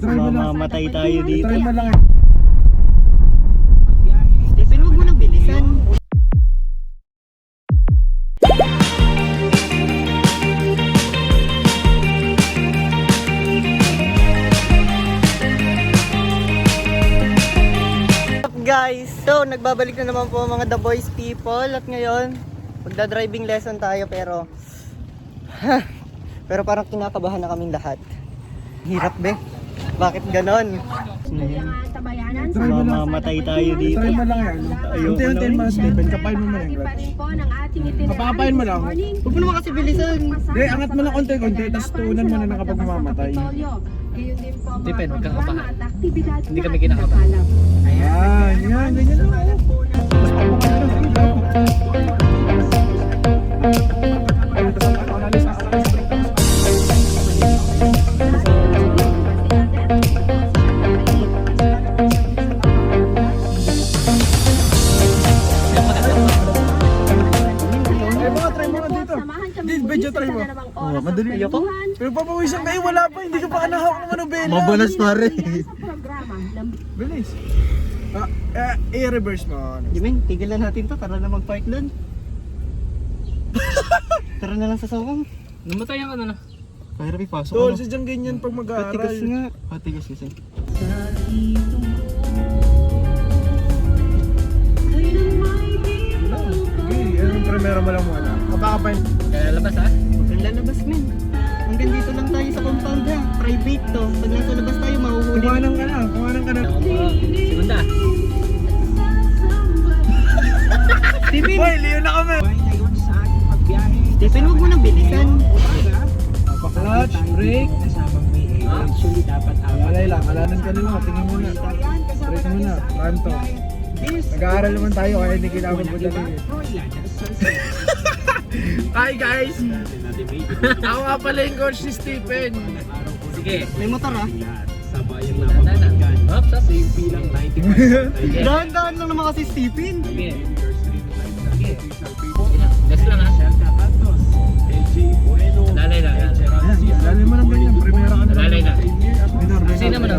Mamamatay tayo dito. Try mo lang. Stephen, huwag mo nang bilisan. Guys, so nagbabalik na naman po mga The Boys people at ngayon magda-driving lesson tayo pero pero parang kinakabahan na kaming lahat. Hirap be. Bakit ganon? Mamamatay tayo dito. Try mo lang yan. Unti-unti mo Stephen, kapain mo lang. Kapakapain mo lang. Huwag mo naman kasi bilisan. Hindi, angat mo lang konti-konti, tapos tuunan mo na kapag mamamatay. Stephen, huwag kang kabahan. Hindi kami kinakabahan. Ayan, yan, ganyan lang. Mas pagmakain lang. Madali ako. Pero papawisan kayo, wala pa, hindi ka pa anahak ng manubela. Mabanas pare. Bilis. I-reverse mo. Jimin, tigilan natin to. Tara na mag-park doon. Tara na lang sa sawang. Namatayan ka na na. Kahirap ipasok. Tol, sadyang ganyan pag mag-aaral. Patigas nga. Patigas kasi. Sige, yung primero mo lang muna. Kapakapain. Kaya labas ha? Huwag kang lalabas men. Hanggang dito lang tayo sa compound ha. Private to. Pag nasa labas tayo, mahuhuli. Kumanang ka na, kumanang ka na. Segunda. Stephen! Boy, liyo na kami! Stephen, huwag mo nang bilisan. Clutch, brake. Alay lang, alanan ka na lang, tingin mo na. Brake mo na, kanto. Nag-aaral naman tayo kaya hindi kailangan mo dali. Hi guys! Ako nga pala yung coach ni Stephen. Sige. May motor ha. Hops, hops. Dahan-dahan lang naman kasi Stephen. Sige. Sige. Less lang ha. Lalay na. Dali mo lang ganyan, primera ka na. Lalay na. Minor Sino mo na?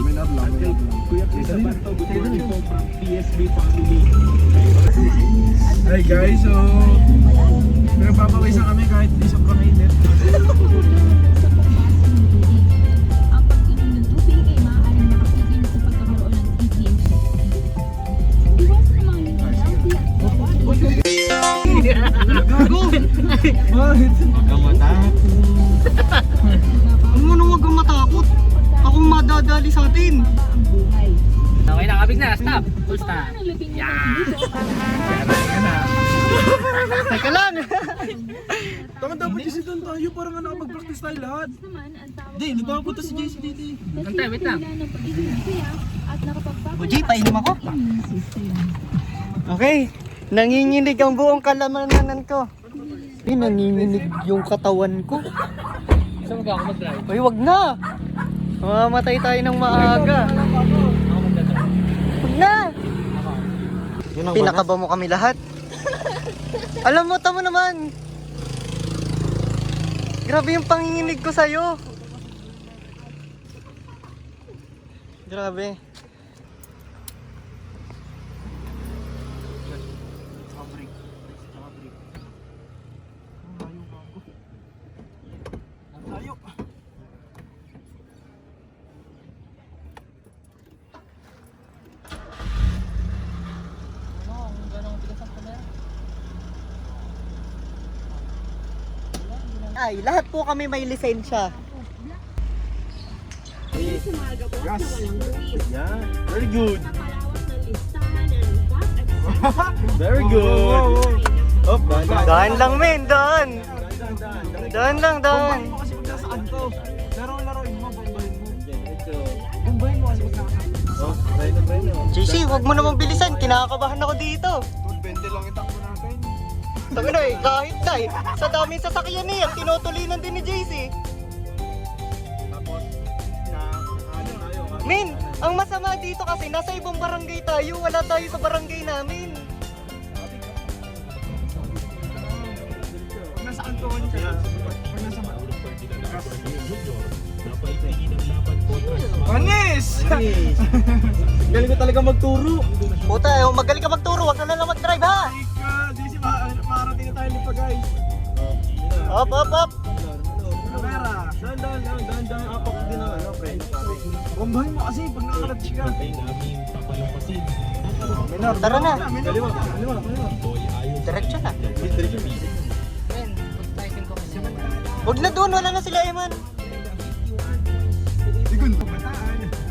Minor lang. Hi guys, so pinagpapawisan kami kahit di sobrang init. Ang pag-inom ng tubig ay maaaring makapigil sa pagkakaroon ng EPMC. Iwasan ang mga Gago! Bakit? Ano nung huwag kang matakot? Akong madadali sa atin. Okay na, kabig na. Stop. Full stop. Teka lang! Tama dapat kasi doon tayo para nga nakapag-practice tayo lahat. Hindi, nagpapunta si JC dito eh. Antay, wait lang. Uji, painom ako. Okay. Nanginginig ang buong kalamanan ko. Nanginginig yung katawan ko. Saan mo ako mag-drive? Uy, wag na! Mamamatay tayo ng maaga. Ako mag-drive. Wag na! Pinakaba mo kami lahat. Alam mo, tamo naman. Grabe yung panginginig ko sa'yo. Grabe. Ay, lahat po kami may lisensya. Yes. Yeah. Very good. Very good. Oh, Daan lang men, daan. Daan lang, daan. kasi magkasaan to. Laro-laroin mo, bombahin mo. Bombahin mo kasi magkasaan. Oh, try na. JC, wag mo namang bilisan. Kinakabahan ako dito. 20 lang itakbo natin. Sabi na kahit na sa daming sasakyan niya, tinutulinan din ni JC. Tapos, tayo. Min, ang masama dito kasi nasa ibang barangay tayo, wala tayo sa barangay namin. Pag nasa Antuan ka, pag nasa Panis! Galing ko talaga magturo. Puta, magaling ka magturo, wag ka na lang mag-drive ha! Di si makarating na tayo pa guys. Up, up, up! Camera. Dahan. Apak din ang ano, pre. Bombahin mo kasi pag nakalat siya. Minor. Tara na. Kaliwa. Diretso na. Huwag na doon, wala na sila Eman. Digun.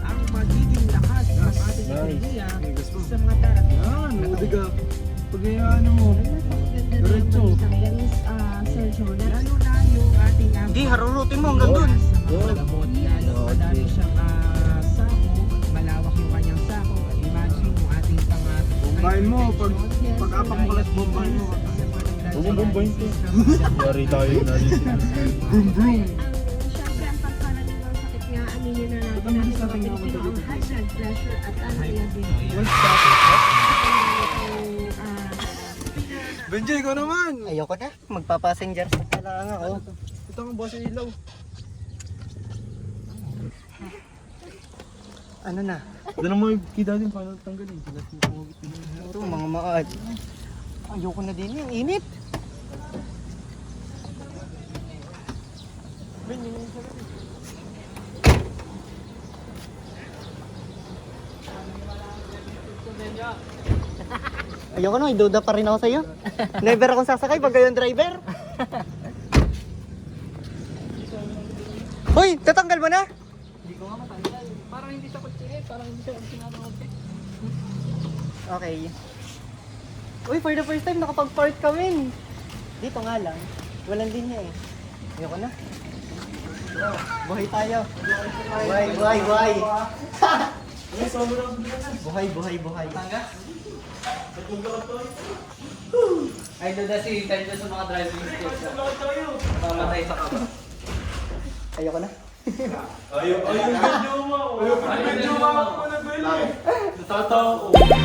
Ang magiging lakas ng ating ekonomiya sa mga darating. Yan, madiga. Pag ano mo, diretso. Sir Jonah, lalo na yung ating Hindi, harurutin mo hanggang doon. malamot lalo madami siyang sako, malawak yung kanyang sako. Imagine yung ating Bombahin mo, pag apak mo ulit, bombahin mo. Bombahin ko. Yari tayo na rin. Boom, boom. Siyempre, ang pagkarating ng sakit nga, aminin na natin ang mga Pilipino ang high blood pressure at anti-diabetes. Benji, ikaw naman. Ayoko na, magpa-passenger sa lang ako. Ito ang boss ilaw. Ano na? Doon mo yung kida din paano tanggalin. Ito, mga maad. Ayoko na din yung init. Ayoko na, iduda pa rin ako sa'yo. Never akong sasakay pag kayo driver. Hoy, tatanggal mo na? Hindi ko nga matanggal. Parang hindi siya kutsi parang hindi siya kutsi nga Okay. Uy, for the first time nakapag-park kami. Dito nga lang. Walang linya eh. Ayoko na. Buhay tayo. Buhay. Buhay. Tangga? Ay, doon na si Tendo sa mga driving skills. Mamatay sa kaba. Ayoko na. Ayaw, medyo mo. Ayaw, medyo mo. Totoo.